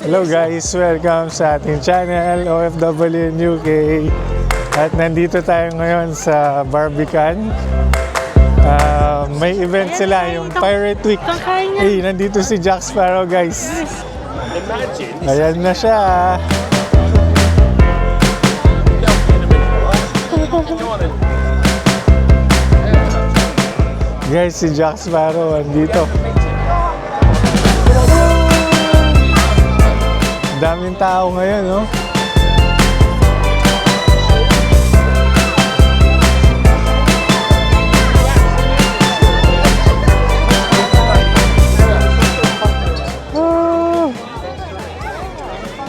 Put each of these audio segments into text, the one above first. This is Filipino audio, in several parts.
Hello guys, welcome sa ating channel OFW in UK. At nandito tayo ngayon sa Barbican. May event sila, yung Pirate Week. Hey, nandito si Jack Sparrow guys. Ayan na siya. Guys, si Jack Sparrow nandito. Daming tao ngayon, no?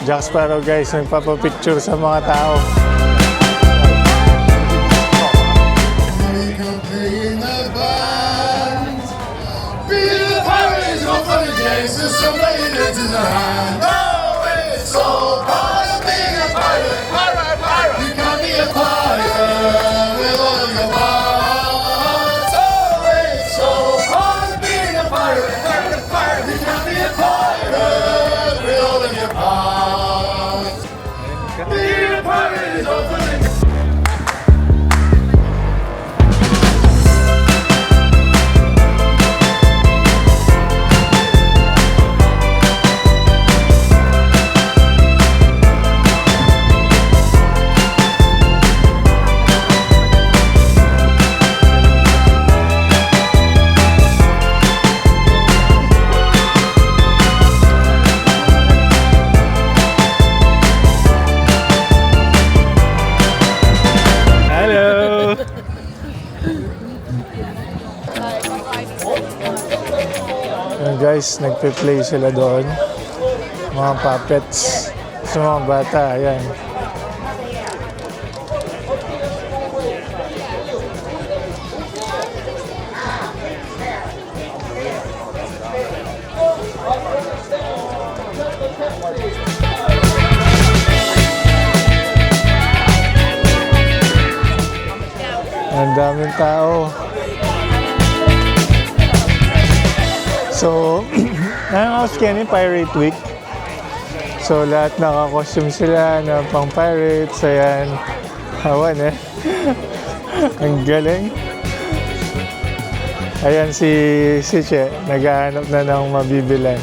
Jack Sparrow guys, nagpapapicture sa mga tao. Guys, nagpe-play sila doon. Mga puppets sa mga bata, ayan. Ang daming tao. So, nangangaos kaya ni Pirate Week. So, lahat naka-costume sila na pang pirates. Ayan. Hawan eh. Ang galing. Ayan si Che. Naghahanap na ng mabibilan.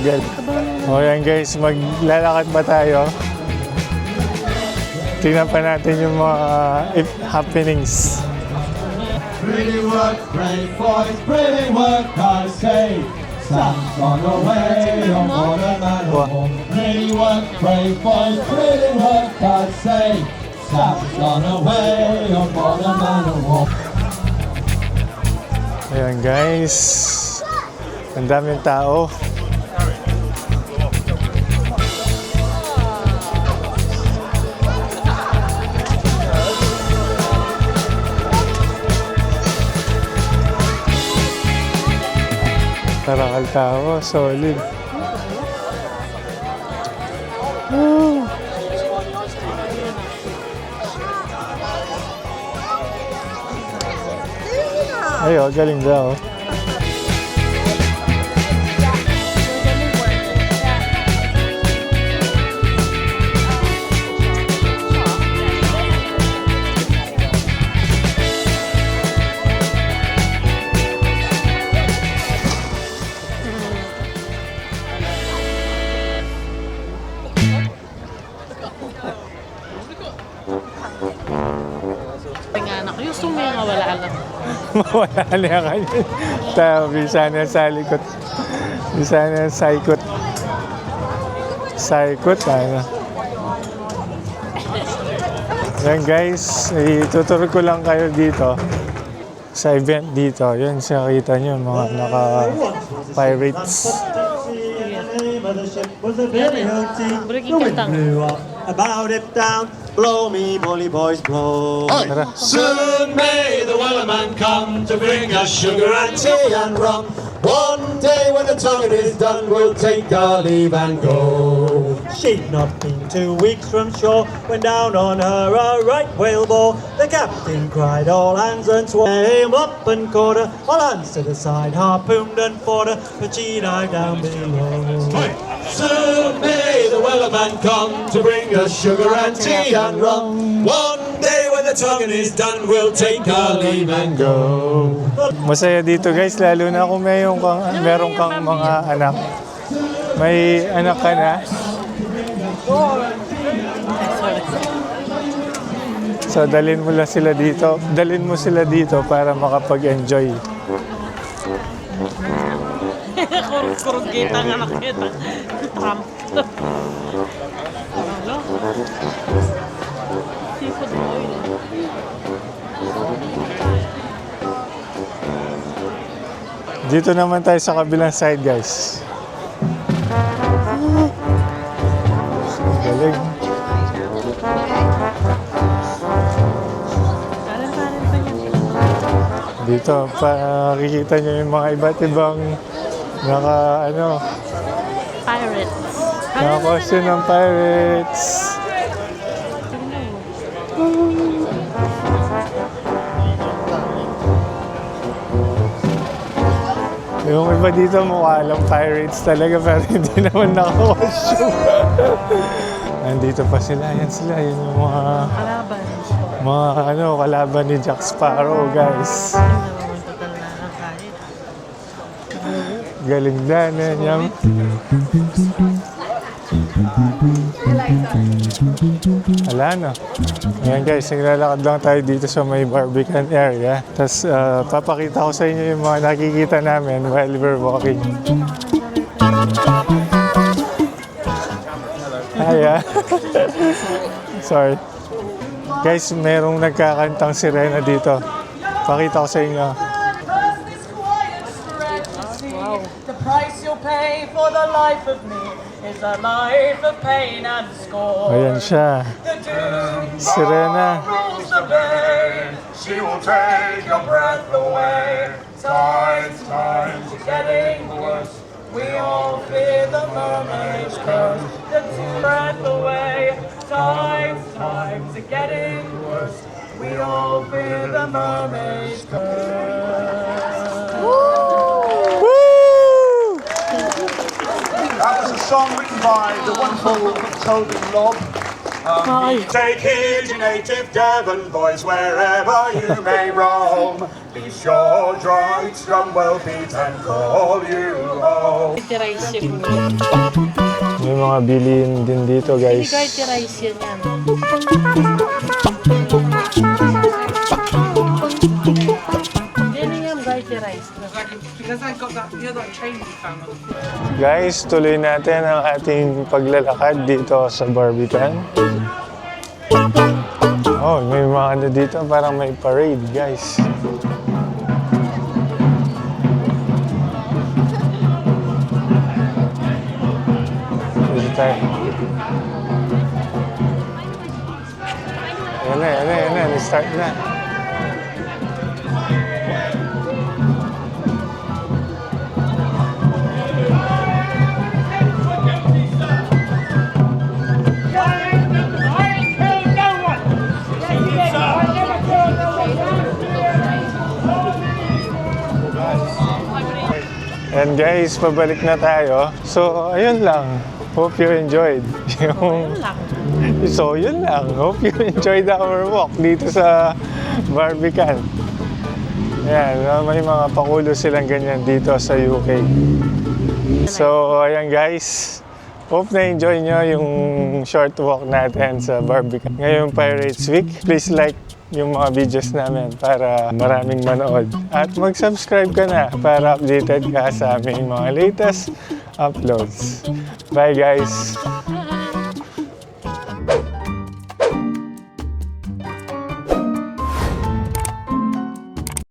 Galing. O yan guys, maglalakad ba tayo? Tingnan pa natin yung mga happenings. Pretty work, brave boys, pretty work, I say. Sam's on the way, on board a man of war. Pretty work, brave boys, pretty work, I say. Sam's on the way, on board a man of war. Ayan guys, ang daming tao. Tarakal tao, solid. Ayo, galing daw. Mawala niya kayo. Tayo, bisa na sa likod. Bisa na sa ikot. Sa ikot, ano. Yan guys, ituturo ko lang kayo dito. Sa event dito. Yan, siya kita nyo, mga naka-pirates. About it down, blow me, bully boys, blow. Soon may the Wellerman come to bring us sugar and tea and rum. One day when the tonguing is done, we'll take our leave and go. She'd not been 2 weeks from shore when down on her a right whale bore. The captain cried, all hands, and swore him up and caught her. All hands to the side, harpooned and fought her, but she dived down below. Soon may the wellerman come to bring us sugar and tea and rum. One day when the tonguing is done, we'll take our leave and go. Masaya dito guys, lalo na kung meron kang mga anak. May anak ka na. So dalhin mo sila dito para makapag-enjoy. Kurang kita ng anak kita. Trump. Seafood oil. Dito naman tayo sa kabilang side guys. Galing. Parang pa niya. Dito, makikita nyo yung mga iba't ibang Pirates. naka-costume ng pirates. Yung iba dito mukha lang pirates talaga pero hindi naman naka-costume. Nandito pa sila, yan sila, yun yung Kalaban. kalaban ni Jack Sparrow guys. Hindi naman total na ng kahit. Galing na yan. Wala na. Ayan guys, naglalakad lang tayo dito sa may Barbican area. Tapos papakita ko sa inyo yung mga nakikita namin while we're walking. Hi. Sorry. Guys, merong nagkakantang sirena dito. Pakita ko sa inyo. The price you'll pay for the life of me is a life of pain and scorn. Ayan siya. The doom Sirena. rules the bay. She will take your breath away. Times are getting worse. We all fear the mermaid's curse. The breath away. Times are getting worse. We all fear the mermaid's curse. Woo! That was a song written by the wonderful Toby Lobb. Take heed, you native Devon boys, wherever you may roam. Be sure drunks drum well beat and call you home. Rice yun. May mga bilhin din dito guys. Hindi rice yun yan. Hindi nga garlic rice. Because I got that, you know, that chain you found on the floor. Guys, tuloy natin ang ating paglalakad dito sa Barbican. Oh, may mga ano dito, parang may parade, guys. Dito tayo. Ayan na, nag-start na. And guys, pabalik na tayo. So, ayun lang. Hope you enjoyed. So, yun lang. Hope you enjoyed our walk dito sa Barbican. Ayan, may mga pakulo silang ganyan dito sa UK. So, ayan guys. Hope na-enjoy nyo yung short walk natin sa Barbican. Ngayong Pirates Week, please like yung mga videos namin para maraming manood. At mag-subscribe ka na para updated ka sa aming mga latest uploads. Bye guys!